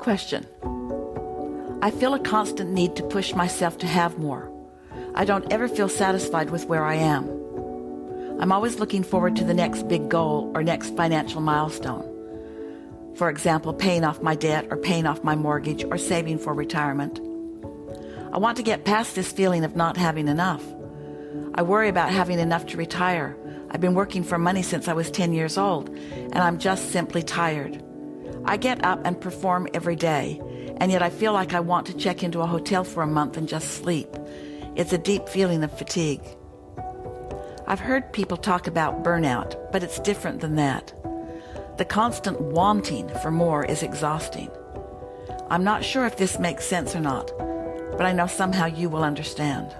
Question. I feel a constant need to push myself to have more. I don't ever feel satisfied with where I am. I'm always looking forward to the next big goal or next financial milestone. For example, paying off my debt or paying off my mortgage or saving for retirement. I want to get past this feeling of not having enough. I worry about having enough to retire. I've been working for money since I was 10 years old, and I'm just simply tired. I get up and perform every day, and yet I feel like I want to check into a hotel for a month and just sleep. It's a deep feeling of fatigue. I've heard people talk about burnout, but it's different than that. The constant wanting for more is exhausting. I'm not sure if this makes sense or not, but I know somehow you will understand.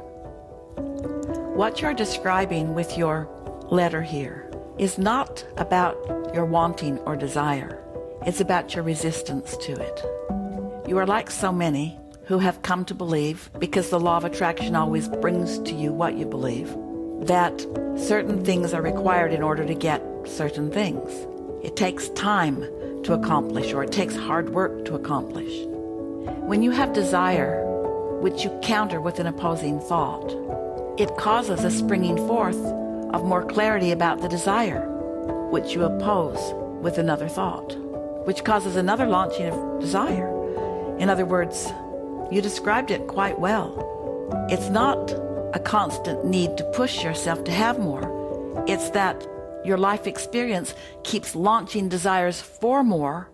What you're describing with your letter here is not about your wanting or desire. It's about your resistance to it. You are like so many who have come to believe, because the law of attraction always brings to you what you believe, that certain things are required in order to get certain things. It takes time to accomplish, or it takes hard work to accomplish. When you have desire, which you counter with an opposing thought, it causes a springing forth of more clarity about the desire, which you oppose with another thought, which causes another launching of desire. In other words, you described it quite well. It's not a constant need to push yourself to have more. It's that your life experience keeps launching desires for more,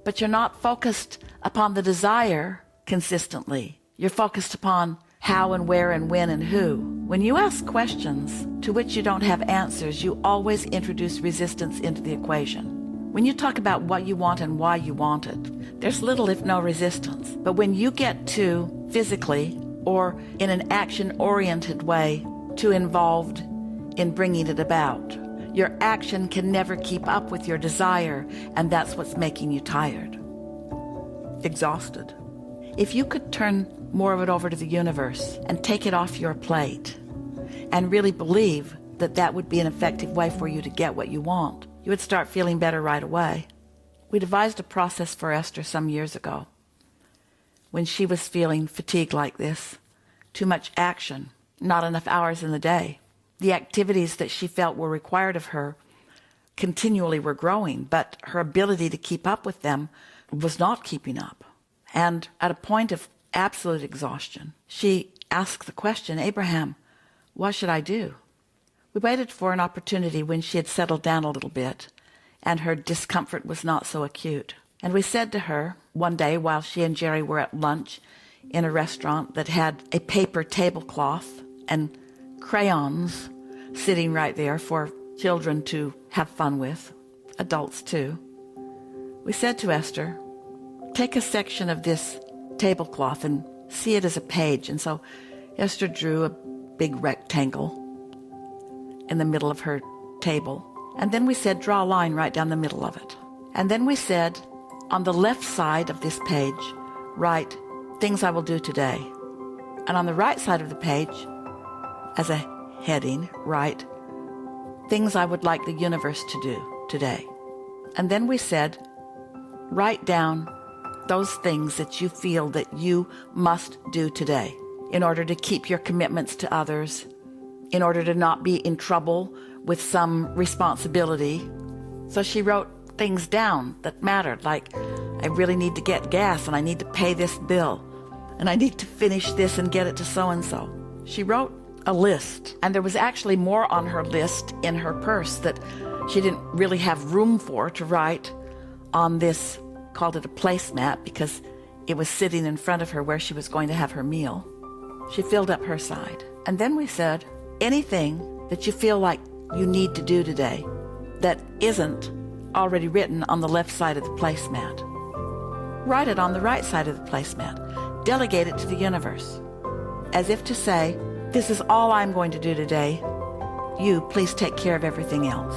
but you're not focused upon the desire consistently. You're focused upon how and where and when and who. When you ask questions to which you don't have answers, you always introduce resistance into the equation. When you talk about what you want and why you want it, there's little if no resistance. But when you get to physically or in an action-oriented way too involved in bringing it about, your action can never keep up with your desire, and that's what's making you tired, exhausted. If you could turn more of it over to the universe and take it off your plate and really believe that that would be an effective way for you to get what you want, you would start feeling better right away. We devised a process for Esther some years ago when she was feeling fatigue like this, too much action, not enough hours in the day. The activities that she felt were required of her continually were growing, but her ability to keep up with them was not keeping up. And at a point of absolute exhaustion, she asked the question, Abraham, what should I do? We waited for an opportunity when she had settled down a little bit and her discomfort was not so acute. And we said to her one day while she and Jerry were at lunch in a restaurant that had a paper tablecloth and crayons sitting right there for children to have fun with, adults too. We said to Esther, take a section of this tablecloth and see it as a page. And so Esther drew a big rectangle in the middle of her table. And then we said, draw a line right down the middle of it. And then we said, on the left side of this page, write, things I will do today. And on the right side of the page, as a heading, write, things I would like the universe to do today. And then we said, write down those things that you feel that you must do today in order to keep your commitments to others, in order to not be in trouble with some responsibility. So she wrote things down that mattered, like, I really need to get gas, and I need to pay this bill, and I need to finish this and get it to so-and-so. She wrote a list, and there was actually more on her list in her purse that she didn't really have room for to write on this, called it a placemat, because it was sitting in front of her where she was going to have her meal. She filled up her side. And then we said, anything that you feel like you need to do today that isn't already written on the left side of the placemat, write it on the right side of the placemat. Delegate it to the universe, as if to say, this is all I'm going to do today. You, please take care of everything else.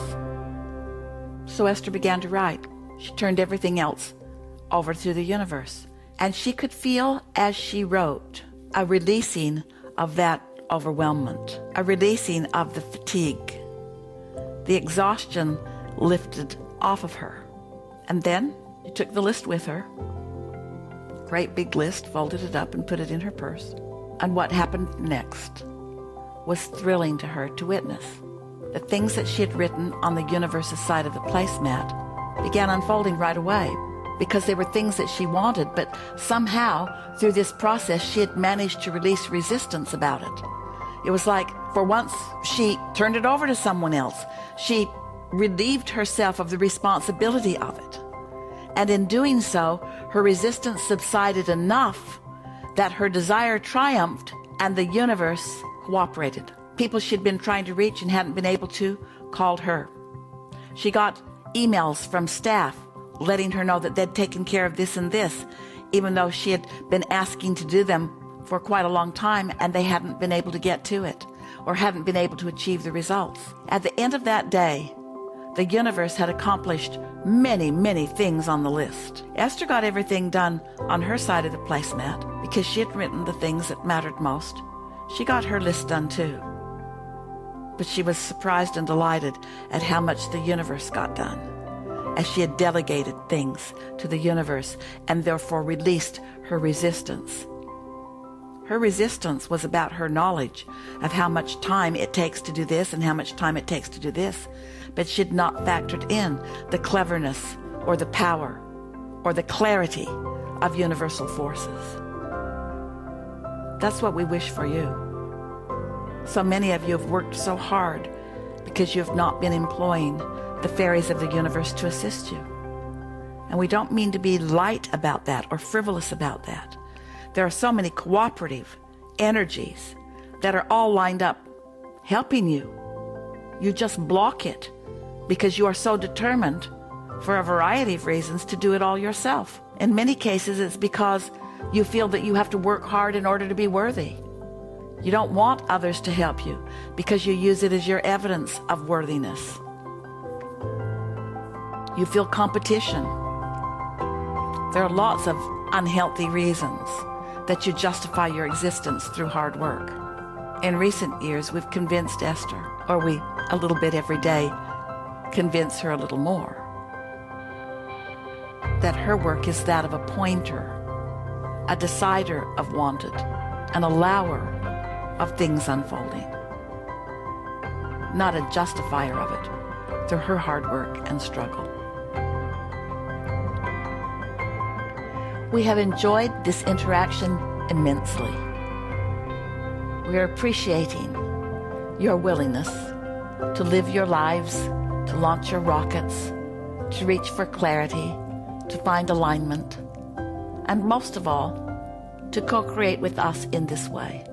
So Esther began to write. She turned everything else over to the universe. And she could feel, as she wrote, a releasing of that overwhelmment, a releasing of the fatigue. The exhaustion lifted off of her. And then she took the list with her great big list, folded it up, and put it in her purse. And what happened next was thrilling to her to witness. The things that she had written on the universe's side of the placemat began unfolding right away, because they were things that she wanted, but somehow, through this process, she had managed to release resistance about it. It was like, for once, she turned it over to someone else. She relieved herself of the responsibility of it. And in doing so, her resistance subsided enough that her desire triumphed and the universe cooperated. People she'd been trying to reach and hadn't been able to called her. She got emails from staff letting her know that they'd taken care of this and this, even though she had been asking to do them for quite a long time and they hadn't been able to get to it or hadn't been able to achieve the results. At the end of that day, the universe had accomplished many, many things on the list. Esther got everything done on her side of the placemat because she had written the things that mattered most. She got her list done too. But she was surprised and delighted at how much the universe got done, as she had delegated things to the universe and therefore released her resistance. Her resistance was about her knowledge of how much time it takes to do this and how much time it takes to do this, but she had not factored in the cleverness or the power or the clarity of universal forces. That's what we wish for you. So many of you have worked so hard because you have not been employing the fairies of the universe to assist you. And we don't mean to be light about that or frivolous about that. There are so many cooperative energies that are all lined up helping you. You just block it because you are so determined, for a variety of reasons, to do it all yourself. In many cases, it's because you feel that you have to work hard in order to be worthy. You don't want others to help you because you use it as your evidence of worthiness. You feel competition. There are lots of unhealthy reasons that you justify your existence through hard work. In recent years, we've convinced Esther, or we, a little bit every day, convince her a little more, that her work is that of a pointer, a decider of wanted, an allower of things unfolding, not a justifier of it through her hard work and struggle. We have enjoyed this interaction immensely. We are appreciating your willingness to live your lives, to launch your rockets, to reach for clarity, to find alignment, and most of all, to co-create with us in this way.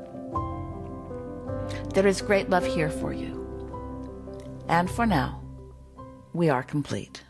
There is great love here for you. And for now, we are complete.